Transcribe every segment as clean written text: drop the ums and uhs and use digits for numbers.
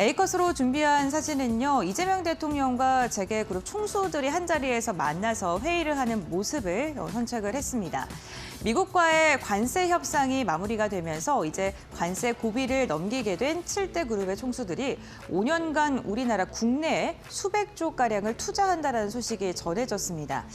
A컷으로 준비한 사진은요, 이재명 대통령과 재계그룹 총수들이 한자리에서 만나서 회의를 하는 모습을 선책을 했습니다. 미국과의 관세 협상이 마무리가 되면서 이제 관세 고비를 넘기게 된 7대 그룹의 총수들이 5년간 우리나라 국내에 수백조가량을 투자한다는 소식이 전해졌습니다.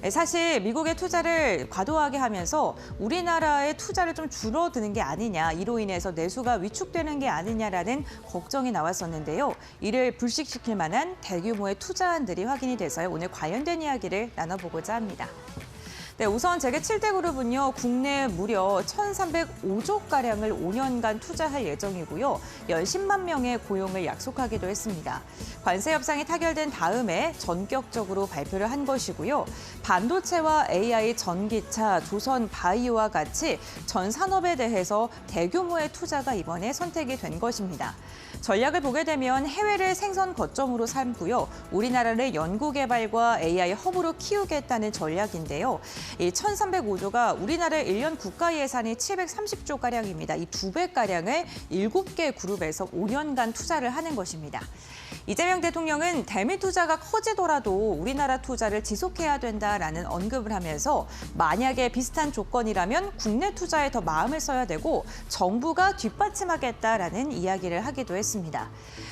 사실 미국의 투자를 과도하게 하면서 우리나라의 투자를 좀 줄어드는 게 아니냐, 이로 인해서 내수가 위축되는 게 아니냐라는 걱정이 나왔었는데요. 이를 불식시킬 만한 대규모의 투자안들이 확인이 돼서요. 오늘 관련된 이야기를 나눠보고자 합니다. 네, 우선 재계 7대 그룹은요, 국내에 무려 1,305조가량을 5년간 투자할 예정이고요. 10만 명의 고용을 약속하기도 했습니다. 관세 협상이 타결된 다음에 전격적으로 발표를 한 것이고요. 반도체와 AI, 전기차, 조선 바이오와 같이 전 산업에 대해서 대규모의 투자가 이번에 선택이 된 것입니다. 전략을 보게 되면 해외를 생선 거점으로 삼고요. 우리나라를 연구개발과 AI 허브로 키우겠다는 전략인데요. 이 1,305조가 우리나라의 1년 국가 예산이 730조가량입니다. 이 2배가량을 7개 그룹에서 5년간 투자를 하는 것입니다. 이재명 대통령은 대미 투자가 커지더라도 우리나라 투자를 지속해야 된다라는 언급을 하면서 만약에 비슷한 조건이라면 국내 투자에 더 마음을 써야 되고 정부가 뒷받침하겠다라는 이야기를 하기도 했습니다.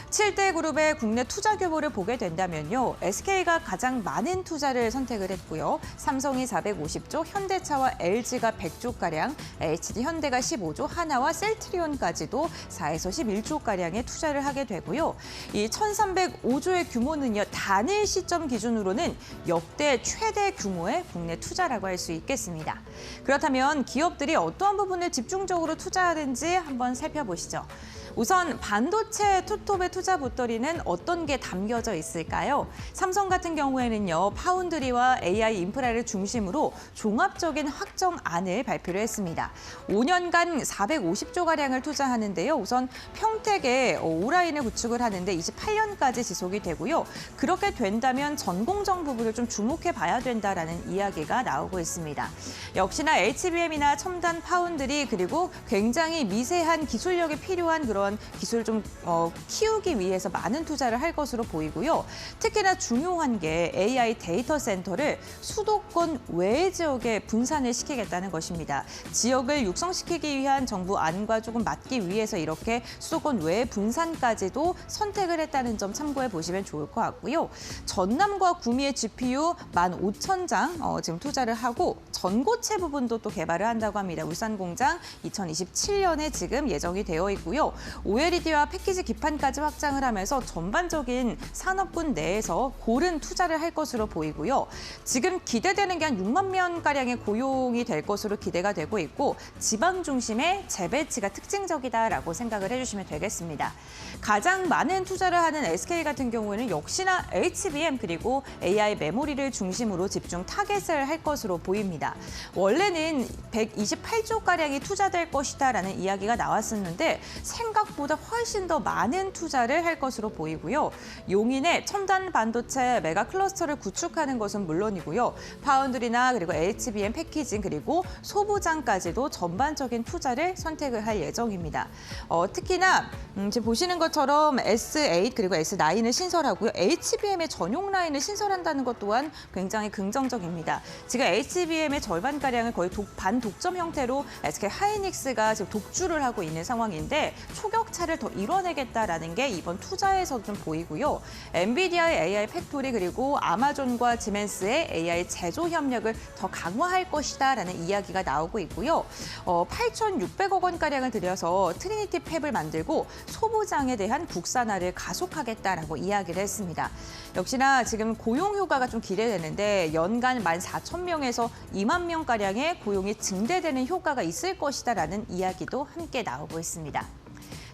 7대 그룹의 국내 투자 규모를 보게 된다면요. SK가 가장 많은 투자를 선택을 했고요. 삼성이 450조, 현대차와 LG가 100조가량, HD현대가 15조, 하나와 셀트리온까지도 4에서 11조가량의 투자를 하게 되고요. 이 1,305조의 규모는요, 단일 시점 기준으로는 역대 최대 규모의 국내 투자라고 할 수 있겠습니다. 그렇다면 기업들이 어떠한 부분을 집중적으로 투자하는지 한번 살펴보시죠. 우선 반도체 투톱의 투자 보따리는 어떤 게 담겨져 있을까요? 삼성 같은 경우에는요, 파운드리와 AI 인프라를 중심으로 종합적인 확정안을 발표를 했습니다. 5년간 450조가량을 투자하는데요. 우선 평택에 오라인을 구축을 하는데 28년까지 지속이 되고요. 그렇게 된다면 전공정 부분을 좀 주목해 봐야 된다라는 이야기가 나오고 있습니다. 역시나 HBM이나 첨단 파운드리 그리고 굉장히 미세한 기술력이 필요한 그런 기술을 좀 키우기 위해서 많은 투자를 할 것으로 보이고요. 특히나 중요한 게 AI 데이터 센터를 수도권 외의 지역에 분산을 시키겠다는 것입니다. 지역을 육성시키기 위한 정부 안과 조금 맞기 위해서 이렇게 수도권 외의 분산까지도 선택을 했다는 점 참고해 보시면 좋을 것 같고요. 전남과 구미의 GPU 15,000장 지금 투자를 하고 전고체 부분도 또 개발을 한다고 합니다. 울산 공장 2027년에 지금 예정이 되어 있고요. OLED와 패키지 기판까지 확장을 하면서 전반적인 산업군 내에서 고른 투자를 할 것으로 보이고요. 지금 기대되는 게 한 6만 명가량의 고용이 될 것으로 기대가 되고 있고 지방 중심의 재배치가 특징적이다라고 생각을 해주시면 되겠습니다. 가장 많은 투자를 하는 SK 같은 경우에는 역시나 HBM 그리고 AI 메모리를 중심으로 집중 타겟을 할 것으로 보입니다. 원래는 128조가량이 투자될 것이다라는 이야기가 나왔었는데 생각보다 훨씬 더 많은 투자를 할 것으로 보이고요. 용인의 첨단 반도체 메가 클러스터를 구축하는 것은 물론이고요. 파운드리나 그리고 HBM 패키징 그리고 소부장까지도 전반적인 투자를 선택을 할 예정입니다. 특히나 지금 보시는 것처럼 S8 그리고 S9을 신설하고요. HBM의 전용 라인을 신설한다는 것 또한 굉장히 긍정적입니다. 지금 HBM의 절반가량을 거의 반독점 형태로 SK 하이닉스가 지금 독주를 하고 있는 상황인데 초격차를 더 이뤄내겠다라는 게 이번 투자에서 좀 보이고요. 엔비디아의 AI 팩토리 그리고 아마존과 지멘스의 AI 제조 협력을 더 강화할 것이다라는 이야기가 나오고 있고요. 8,600억 원가량을 들여서 트리니티 팹을 만들고 소부장에 대한 국산화를 가속하겠다라고 이야기를 했습니다. 역시나 지금 고용 효과가 좀 기대되는데 연간 14,000명에서 2만 명가량의 고용이 증대되는 효과가 있을 것이다라는 이야기도 함께 나오고 있습니다.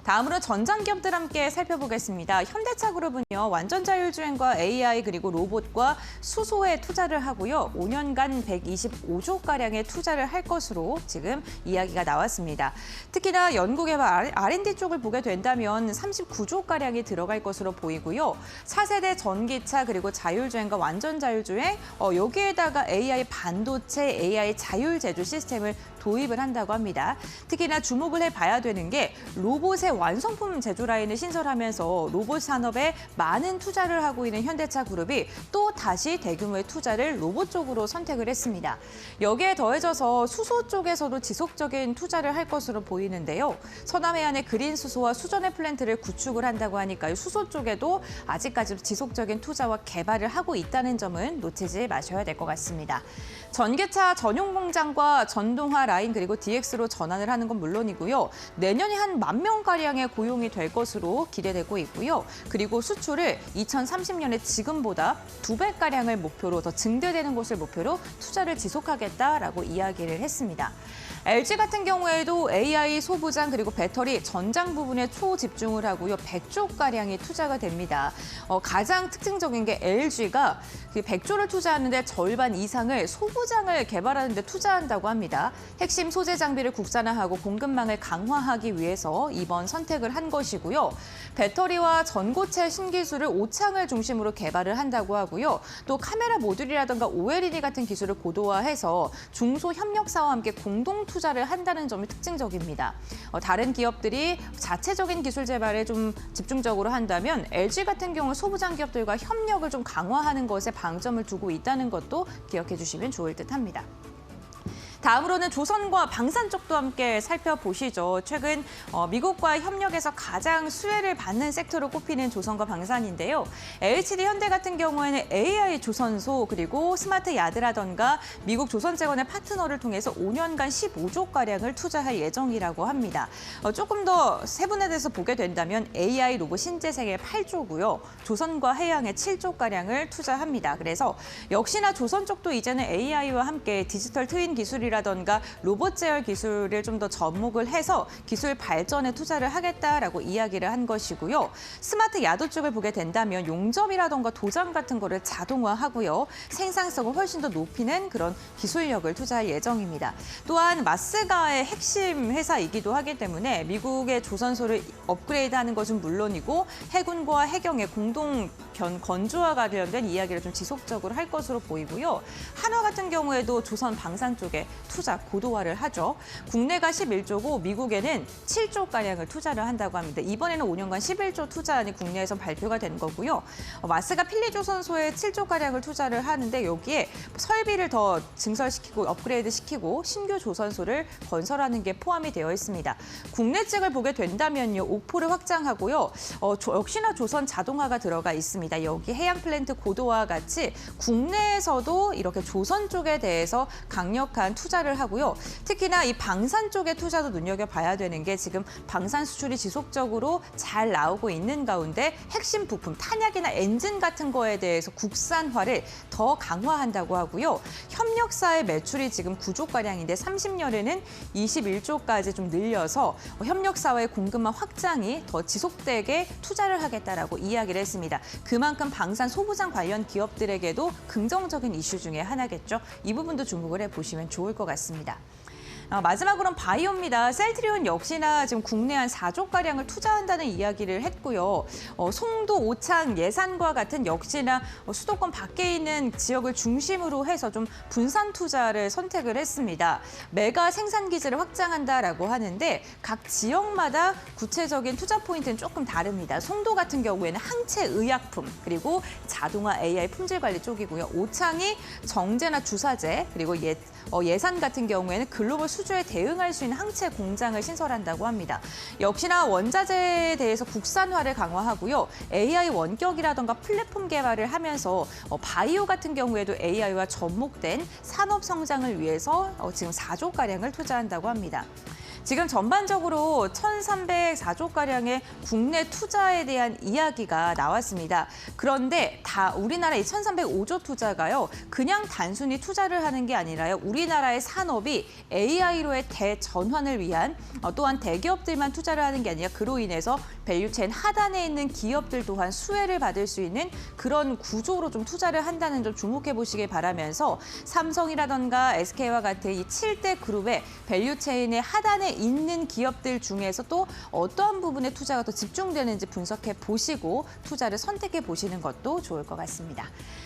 다음으로 전장기업들 함께 살펴보겠습니다. 현대차 그룹은요, 완전 자율주행과 AI 그리고 로봇과 수소에 투자를 하고요. 5년간 125조가량의 투자를 할 것으로 지금 이야기가 나왔습니다. 특히나 연구개발 R&D 쪽을 보게 된다면 39조가량이 들어갈 것으로 보이고요. 차세대 전기차 그리고 자율주행과 완전 자율주행, 여기에다가 AI 반도체, AI 자율 제조 시스템을 도입을 한다고 합니다. 특히나 주목을 해봐야 되는 게 로봇의 완성품 제조 라인을 신설하면서 로봇 산업에 많은 투자를 하고 있는 현대차 그룹이 또 다시 대규모의 투자를 로봇 쪽으로 선택을 했습니다. 여기에 더해져서 수소 쪽에서도 지속적인 투자를 할 것으로 보이는데요. 서남해안의 그린 수소와 수전의 플랜트를 구축을 한다고 하니까요. 수소 쪽에도 아직까지 지속적인 투자와 개발을 하고 있다는 점은 놓치지 마셔야 될 것 같습니다. 전기차 전용 공장과 전동화 라인 그리고 DX로 전환을 하는 건 물론이고요. 내년에 한 10,000명가량의 고용이 될 것으로 기대되고 있고요. 그리고 수출을 2030년에 지금보다 2배가량을 목표로 더 증대되는 것을 목표로 투자를 지속하겠다라고 이야기를 했습니다. LG 같은 경우에도 AI 소부장 그리고 배터리 전장 부분에 초집중을 하고요. 100조가량이 투자가 됩니다. 가장 특징적인 게 LG가 100조를 투자하는데 절반 이상을 소부장을 개발하는 데 투자한다고 합니다. 핵심 소재 장비를 국산화하고 공급망을 강화하기 위해서 이번 선택을 한 것이고요. 배터리와 전고체 신기술을 오창을 중심으로 개발을 한다고 하고요. 또 카메라 모듈이라든가 OLED 같은 기술을 고도화해서 중소협력사와 함께 공동 투자를 한다는 점이 특징적입니다. 다른 기업들이 자체적인 기술 개발에 좀 집중적으로 한다면 LG 같은 경우 소부장 기업들과 협력을 좀 강화하는 것에 방점을 두고 있다는 것도 기억해 주시면 좋을 듯합니다. 다음으로는 조선과 방산 쪽도 함께 살펴보시죠. 최근 미국과 협력해서 가장 수혜를 받는 섹터로 꼽히는 조선과 방산인데요. LHD 현대 같은 경우에는 AI 조선소 그리고 스마트 야드라던가 미국 조선재건의 파트너를 통해서 5년간 15조가량을 투자할 예정이라고 합니다. 조금 더 세분화돼서 보게 된다면 AI 로봇 신재생에 8조고요. 조선과 해양에 7조가량을 투자합니다. 그래서 역시나 조선 쪽도 이제는 AI와 함께 디지털 트윈 기술이라던가 로봇 제어 기술을 좀 더 접목을 해서 기술 발전에 투자를 하겠다라고 이야기를 한 것이고요. 스마트 야드 쪽을 보게 된다면 용접이라던가 도장 같은 거를 자동화하고요. 생산성을 훨씬 더 높이는 그런 기술력을 투자할 예정입니다. 또한 마스가의 핵심 회사이기도 하기 때문에 미국의 조선소를 업그레이드하는 것은 물론이고 해군과 해경의 공동 건조와 관련된 이야기를 좀 지속적으로 할 것으로 보이고요. 한화 같은 경우에도 조선 방산 쪽에 투자 고도화를 하죠. 국내가 11조고 미국에는 7조가량을 투자를 한다고 합니다. 이번에는 5년간 11조 투자안이 국내에서 발표가 된 거고요. 마스가 필리조선소에 7조가량을 투자를 하는데 여기에 설비를 더 증설시키고 업그레이드시키고 신규 조선소를 건설하는 게 포함이 되어 있습니다. 국내 측을 보게 된다면요. 옥포를 확장하고요. 역시나 조선 자동화가 들어가 있습니다. 여기 해양 플랜트 고도화와 같이 국내에서도 이렇게 조선 쪽에 대해서 강력한 투자를 하고요. 특히나 이 방산 쪽의 투자도 눈여겨봐야 되는 게 지금 방산 수출이 지속적으로 잘 나오고 있는 가운데 핵심 부품, 탄약이나 엔진 같은 거에 대해서 국산화를 더 강화한다고 하고요. 협력사의 매출이 지금 9조가량인데 30년에는 21조까지 좀 늘려서 협력사와의 공급망 확장이 더 지속되게 투자를 하겠다라고 이야기를 했습니다. 그만큼 방산 소부장 관련 기업들에게도 긍정적인 이슈 중에 하나겠죠. 이 부분도 주목을 해보시면 좋을 것 같습니다. 마지막으로는 바이오입니다. 셀트리온 역시나 지금 국내 한 4조가량을 투자한다는 이야기를 했고요. 송도, 오창, 예산과 같은 역시나 수도권 밖에 있는 지역을 중심으로 해서 좀 분산 투자를 선택을 했습니다. 메가 생산 기지를 확장한다라고 하는데 각 지역마다 구체적인 투자 포인트는 조금 다릅니다. 송도 같은 경우에는 항체 의약품 그리고 자동화 AI 품질 관리 쪽이고요. 오창이 정제나 주사제 그리고 예산 같은 경우에는 글로벌 수주에 대응할 수 있는 항체 공장을 신설한다고 합니다. 역시나 원자재에 대해서 국산화를 강화하고요. AI 원격이라던가 플랫폼 개발을 하면서 바이오 같은 경우에도 AI와 접목된 산업 성장을 위해서 지금 4조가량을 투자한다고 합니다. 지금 전반적으로 1,304조가량의 국내 투자에 대한 이야기가 나왔습니다. 그런데 다 우리나라 이 1,305조 투자가요. 그냥 단순히 투자를 하는 게 아니라요. 우리나라의 산업이 AI로의 대전환을 위한 또한 대기업들만 투자를 하는 게 아니라 그로 인해서 밸류체인 하단에 있는 기업들 또한 수혜를 받을 수 있는 그런 구조로 좀 투자를 한다는 점 주목해 보시길 바라면서 삼성이라던가 SK와 같은 이 7대 그룹의 밸류체인의 하단에 있는 기업들 중에서 또 어떠한 부분에 투자가 더 집중되는지 분석해 보시고 투자를 선택해 보시는 것도 좋을 것 같습니다.